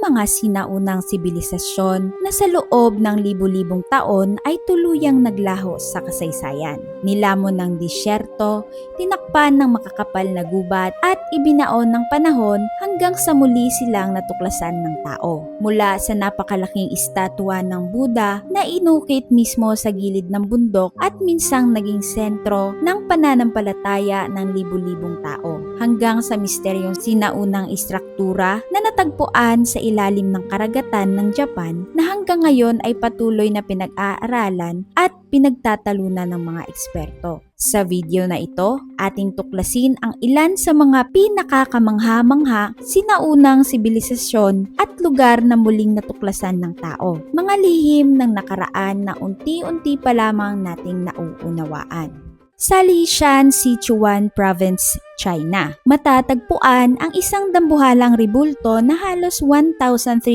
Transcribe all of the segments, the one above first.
mga sinaunang sibilisasyon na sa loob ng libu-libong taon ay tuluyang naglaho sa kasaysayan. Nilamon ng disyerto, tinakpan ng makakapal na gubat at ibinaon ng panahon hanggang sa muli silang natuklasan ng tao. Mula sa napakalaking estatwa ng Buddha na inukit mismo sa gilid ng bundok at minsang naging sentro ng pananampalataya ng libu-libong tao, hanggang sa misteryong sinaunang istruktura na natagpuan sa ilalim ng karagatan ng Japan na hanggang ngayon ay patuloy na pinag-aaralan at pinagtatalunan ng mga eksperto. Sa video na ito, ating tuklasin ang ilan sa mga pinakakamangha-mangha sinaunang sibilisasyon at lugar na muling natuklasan ng tao. Mga lihim ng nakaraan na unti-unti pa lamang nating nauunawaan. Sa Lishan, Sichuan Province, China, matatagpuan ang isang dambuhalang rebulto na halos 1,300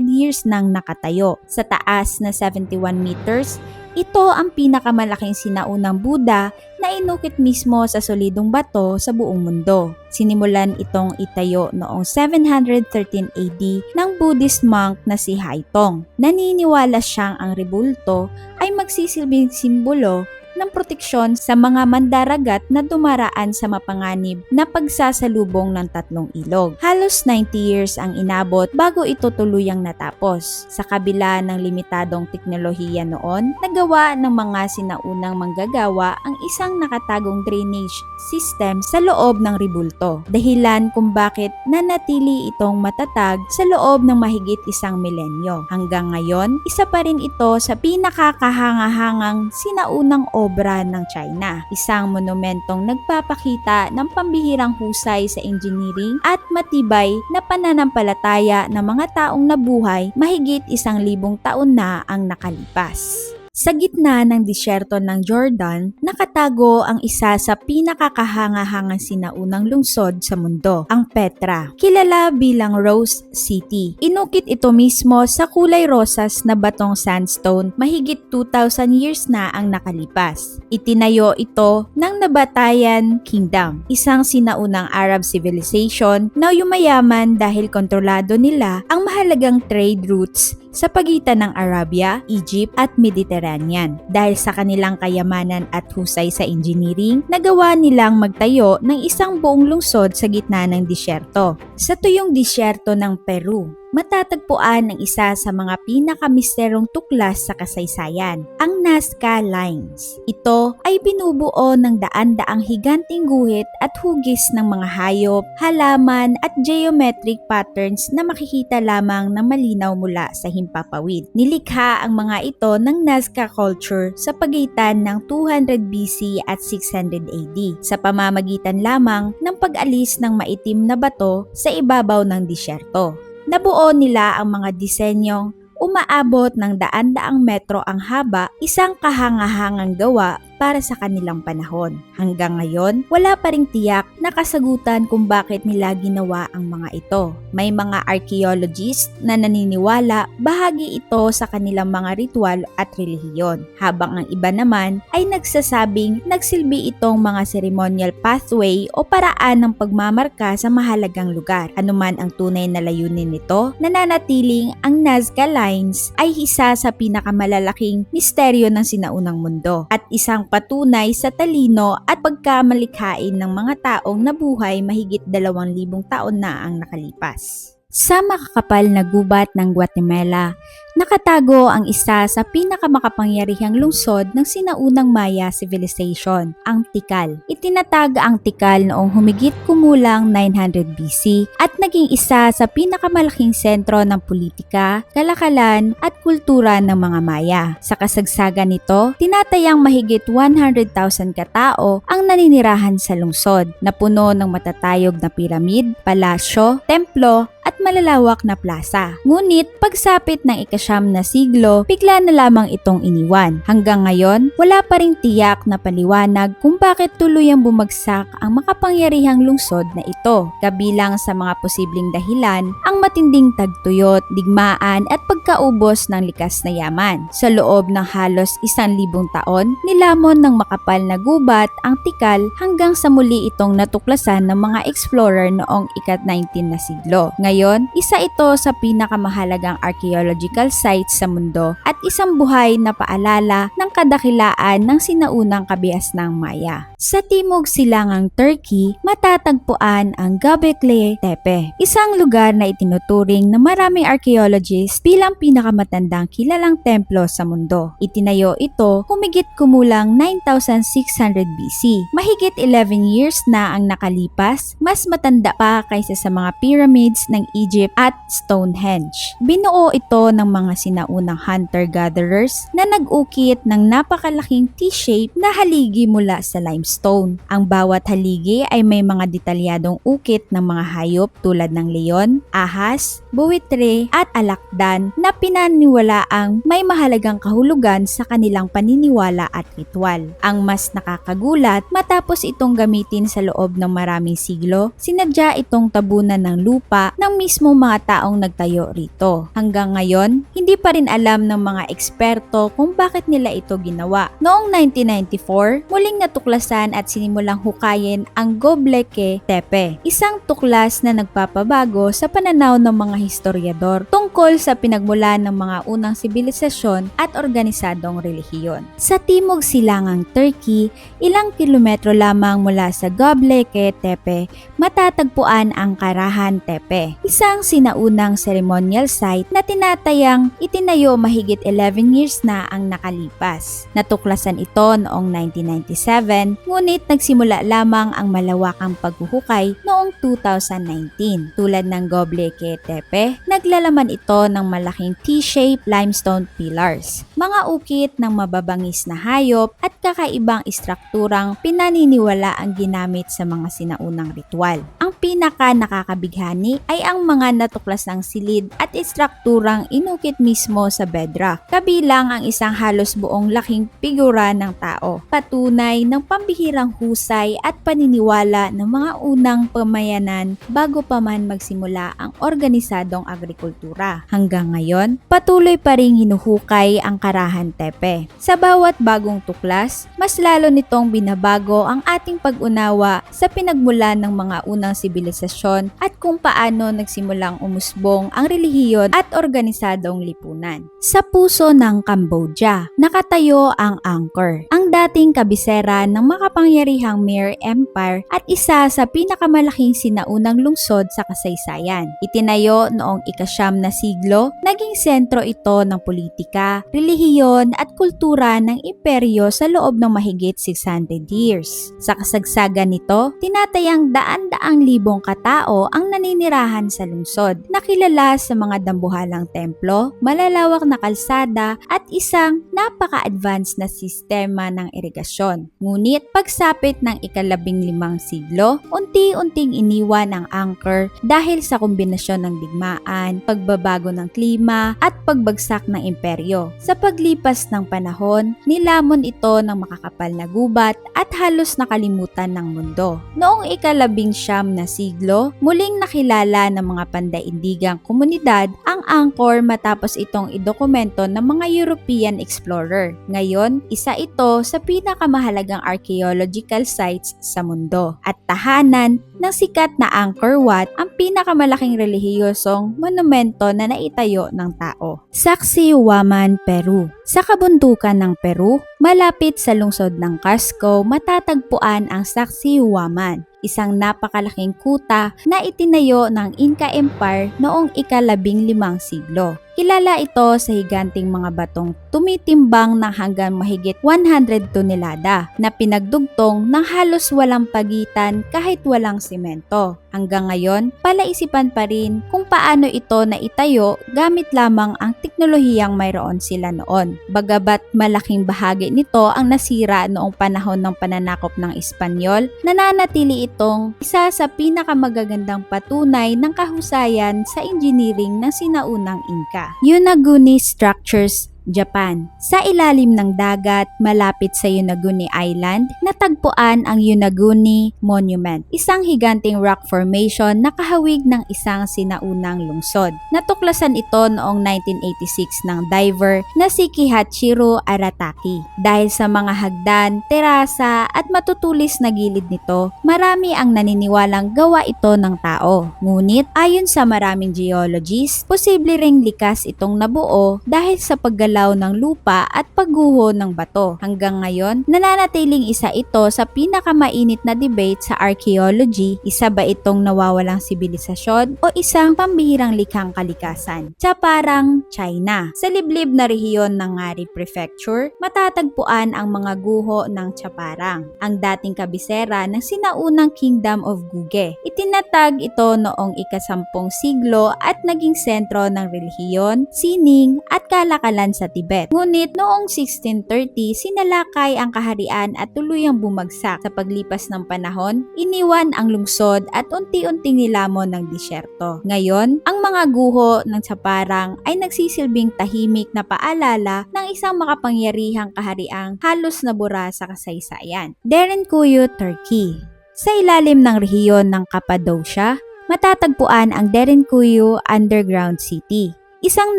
years nang nakatayo. Sa taas na 71 meters, ito ang pinakamalaking sinaunang Buddha na inukit mismo sa solidong bato sa buong mundo. Sinimulan itong itayo noong 713 AD ng Buddhist monk na si Haitong. Naniniwala siyang ang rebulto ay magsisilbing simbolo ng proteksyon sa mga mandaragat na dumaraan sa mapanganib na pagsasalubong ng tatlong ilog. Halos 90 years ang inabot bago ito tuluyang natapos. Sa kabila ng limitadong teknolohiya noon, nagawa ng mga sinaunang manggagawa ang isang nakatagong drainage system sa loob ng rebulto. Dahilan kung bakit nanatili itong matatag sa loob ng mahigit isang milenyo. Hanggang ngayon, isa pa rin ito sa pinakakahangahangang sinaunang obra ng China, isang monumentong nagpapakita ng pambihirang husay sa engineering at matibay na pananampalataya ng mga taong nabuhay mahigit 1,000 taon na ang nakalipas. Sa gitna ng disyerto ng Jordan, nakatago ang isa sa pinakakahangahangang sinaunang lungsod sa mundo, ang Petra, kilala bilang Rose City. Inukit ito mismo sa kulay rosas na batong sandstone mahigit 2,000 years na ang nakalipas. Itinayo ito ng Nabatayan Kingdom, isang sinaunang Arab civilization na yumayaman dahil kontrolado nila ang mahalagang trade routes sa pagitan ng Arabia, Egypt at Mediterranean. Dahil sa kanilang kayamanan at husay sa engineering, nagawa nilang magtayo ng isang buong lungsod sa gitna ng disyerto. Sa tuyong disyerto ng Peru, matatagpuan ang isa sa mga pinakamisterong tuklas sa kasaysayan, ang Nazca Lines. Ito ay binubuo ng daan-daang higanting guhit at hugis ng mga hayop, halaman at geometric patterns na makikita lamang na malinaw mula sa himpapawid. Nilikha ang mga ito ng Nazca culture sa pagitan ng 200 BC at 600 AD sa pamamagitan lamang ng pag-alis ng maitim na bato sa ibabaw ng disyerto. Nabuo nila ang mga disenyong umaabot ng daan-daang metro ang haba, isang kahangahangang gawa para sa kanilang panahon. Hanggang ngayon, wala pa ring tiyak na kasagutan kung bakit nila ginawa ang mga ito. May mga archaeologists na naniniwala bahagi ito sa kanilang mga ritual at relihiyon, habang ang iba naman ay nagsasabing nagsilbi itong mga ceremonial pathway o paraan ng pagmamarka sa mahalagang lugar. Anuman ang tunay na layunin nito, nananatiling ang Nazca Lines ay isa sa pinakamalalaking misteryo ng sinaunang mundo at isang patunay sa talino at pagkamalikhain ng mga taong nabuhay mahigit 2,000 taon na ang nakalipas. Sa makakapal na gubat ng Guatemala, nakatago ang isa sa pinakamakapangyarihang lungsod ng sinaunang Maya civilization, ang Tikal. Itinatag ang Tikal noong humigit kumulang 900 BC at naging isa sa pinakamalaking sentro ng politika, kalakalan at kultura ng mga Maya. Sa kasagsagan nito, tinatayang mahigit 100,000 katao ang naninirahan sa lungsod, na puno ng matatayog na piramid, palasyo, templo at malalawak na plaza. Ngunit pagsapit ng ika-7 ika-9 na siglo, bigla na lamang itong iniwan. Hanggang ngayon, wala pa ring tiyak na paliwanag kung bakit tuluyang bumagsak ang makapangyarihang lungsod na ito. Kabilang sa mga posibleng dahilan, ang matinding tagtuyot, digmaan at pagkaubos ng likas na yaman. Sa loob ng halos 1,000 taon, nilamon ng makapal na gubat ang tikal hanggang sa muli itong natuklasan ng mga explorer noong ika-19 na siglo. Ngayon, isa ito sa pinakamahalagang archaeological sites sa mundo at isang buhay na paalala ng kadakilaan ng sinaunang kabias ng Maya. Sa timog silangang Turkey, matatagpuan ang Göbekli Tepe, isang lugar na itinuturing ng maraming archaeologists bilang pinakamatandang kilalang templo sa mundo. Itinayo ito humigit kumulang 9,600 BC. Mahigit 11 years na ang nakalipas, mas matanda pa kaysa sa mga pyramids ng Egypt at Stonehenge. Binuo ito ng mga sinaunang hunter-gatherers na nag-ukit ng napakalaking T-shape na haligi mula sa limestone. Ang bawat haligi ay may mga detalyadong ukit ng mga hayop tulad ng leon, ahas, buwitre at alakdan na pinaniniwalaang may mahalagang kahulugan sa kanilang paniniwala at ritual. Ang mas nakakagulat, matapos itong gamitin sa loob ng maraming siglo, sinadya itong tabunan ng lupa ng mismong mga taong nagtayo rito. Hanggang ngayon, hindi pa rin alam ng mga eksperto kung bakit nila ito ginawa. Noong 1994, muling natuklasan at sinimulang hukayin ang Göbekli Tepe, isang tuklas na nagpapabago sa pananaw ng mga historiador tungkol sa pinagmulan ng mga unang sibilisasyon at organisadong relihiyon. Sa timog silangang Turkey, ilang kilometro lamang mula sa Göbekli Tepe, matatagpuan ang Karahan Tepe, isang sinaunang ceremonial site na tinatayang itinayo mahigit 11 years na ang nakalipas. Natuklasan ito noong 1997, ngunit nagsimula lamang ang malawakang paghuhukay noong 2019. Tulad ng Göbekli Tepe, naglalaman ito ng malaking T-shaped limestone pillars, mga ukit ng mababangis na hayop at kakaibang istrukturang pinaniniwala ang ginamit sa mga sinaunang ritual. Ang pinaka nakakabighani ay ang mga natuklasang silid at istrukturang inukit mismo sa bedrock, kabilang ang isang halos buong laking figura ng tao, patunay ng pambihirang husay at paniniwala ng mga unang pamayanan bago pa man magsimula ang organisadong agrikultura. Hanggang ngayon, patuloy pa ring hinuhukay ang Karahan Tepe. Sa bawat bagong tuklas, mas lalo nitong binabago ang ating pag-unawa sa pinagmulan ng mga unang sibilisasyon at kung paano nagsimulang umusbong ang relihiyon at organisadong lipunan. Sa puso ng Cambodia, nakatayo ang Angkor, ang dating kabisera ng makapangyarihang Khmer Empire at isa sa pinakamalaking sinaunang lungsod sa kasaysayan. Itinayo noong ika-9 na siglo, naging sentro ito ng politika, relihiyon at kultura ng imperyo sa loob ng mahigit 600 years. Sa kasagsagan nito, tinatayang daan-daang libong katao ang naninirahan sa lungsod, nakilala sa mga dambuhalang templo, malalawak na kalsada at isang napaka-advanced na sistema ng irigasyon. Ngunit pagsapit ng ika-15 siglo, unti-unting iniwan ang Angkor dahil sa kombinasyon ng digmaan, pagbabago ng klima at pagbagsak ng imperyo. Sa paglipas ng panahon, nilamon ito ng makakapal na gubat at halos nakalimutan ng mundo. Noong ika-19 na siglo, muling nakilala ng mga pandaigdigang komunidad ang Angkor matapos itong idokumento ng mga European explorer. Ngayon, isa ito sa pinakamahalagang archaeological sites sa mundo at tahanan ng sikat na Angkor Wat, ang pinakamalaking relihiyosong monumento na naitayo ng tao. Sacsayhuaman, Peru. Sa kabundukan ng Peru, malapit sa lungsod ng Cusco, matatagpuan ang Sacsayhuaman, isang napakalaking kuta na itinayo ng Inca Empire noong ika-15 siglo. Kilala ito sa higanting mga batong tumitimbang ng hanggang mahigit 100 tonelada na pinagdugtong ng halos walang pagitan kahit walang simento. Hanggang ngayon, palaisipan pa rin kung paano ito naitayo gamit lamang ang teknolohiyang mayroon sila noon. Bagabat malaking bahagi nito ang nasira noong panahon ng pananakop ng Espanyol, nananatili itong isa sa pinakamagagandang patunay ng kahusayan sa engineering ng sinaunang Inca. Yonaguni Structures, Japan. Sa ilalim ng dagat, malapit sa Yonaguni Island, natagpuan ang Yonaguni Monument, isang higanting rock formation na kahawig ng isang sinaunang lungsod. Natuklasan ito noong 1986 ng diver na si Kihachiro Arataki. Dahil sa mga hagdan, terasa at matutulis na gilid nito, marami ang naniniwalang gawa ito ng tao. Ngunit ayon sa maraming geologists, posible ring likas itong nabuo dahil sa paggalaw ng lupa at pagguho ng bato. Hanggang ngayon, nananatiling isa ito sa pinakamainit na debate sa archaeology, isa ba itong nawawalang sibilisasyon o isang pambihirang likhang kalikasan. Chaparang, China. Sa liblib na rehiyon ng Ngari Prefecture, matatagpuan ang mga guho ng Chaparang, ang dating kabisera ng sinaunang Kingdom of Guge. Itinatag ito noong ika-10 siglo at naging sentro ng relihiyon, sining at kalakalan sa Tibet. Ngunit noong 1630, sinalakay ang kaharian at tuluyang bumagsak. Sa paglipas ng panahon, iniwan ang lungsod at unti-unting nilamon ng disyerto. Ngayon, ang mga guho ng Chaparang ay nagsisilbing tahimik na paalala ng isang makapangyarihang kahariang halos nabura sa kasaysayan. Derinkuyu, Turkey. Sa ilalim ng rehiyon ng Cappadocia, matatagpuan ang Derinkuyu Underground City, isang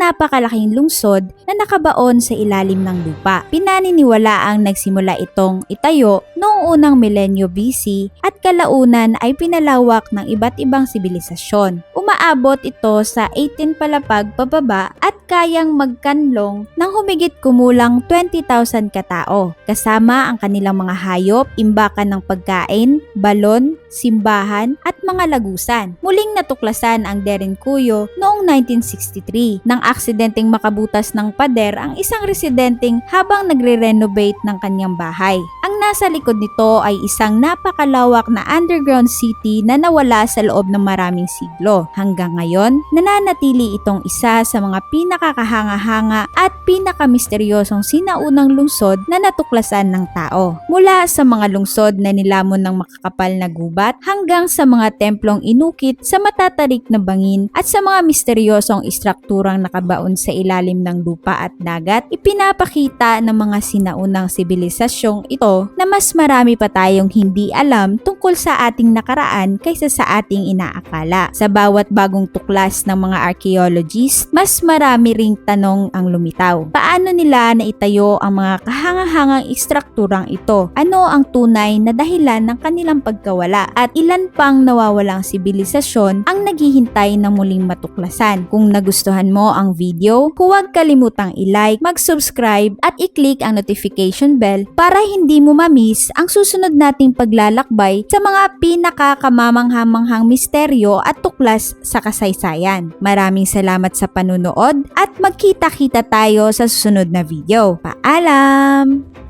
napakalaking lungsod na nakabaon sa ilalim ng lupa. Pinaniniwalaang nagsimula itong itayo noong unang milenyo BC at kalaunan ay pinalawak ng iba't ibang sibilisasyon. Umaabot ito sa 18 palapag pababa at kayang magkanlong ng humigit kumulang 20,000 katao, kasama ang kanilang mga hayop, imbakan ng pagkain, balon, simbahan at mga lagusan. Muling natuklasan ang Derinkuyu noong 1963 nang aksidenteng makabutas ng pader ang isang residenteng habang nagre-renovate ng kanyang bahay. Ang nasa likod nito ay isang napakalawak na underground city na nawala sa loob ng maraming siglo. Hanggang ngayon, nananatili itong isa sa mga pinakakahanga-hanga at pinakamisteryosong sinaunang lungsod na natuklasan ng tao. Mula sa mga lungsod na nilamon ng makakapal na gubat hanggang sa mga templong inukit sa matatarik na bangin at sa mga misteryosong istrukturang nakabaon sa ilalim ng lupa at dagat, ipinapakita ng mga sinaunang sibilisasyong ito na mas marami pa tayong hindi alam tungkol sa ating nakaraan kaysa sa ating inaakala. Sa bawat bagong tuklas ng mga archaeologists, mas marami ring tanong ang lumitaw. Paano nila naitayo ang mga kahangahangang istrukturang ito? Ano ang tunay na dahilan ng kanilang pagkawala? At ilan pang nawawalang sibilisasyon ang naghihintay na muling matuklasan? Kung nagustuhan mo ang video, huwag kalimutang i-like, mag-subscribe at i-click ang notification bell para hindi mo ma-miss ang susunod nating paglalakbay sa mga pinakakamamanghamanghang misteryo at tuklas sa kasaysayan. Maraming salamat sa panunood at magkita-kita tayo sa susunod na video. Paalam!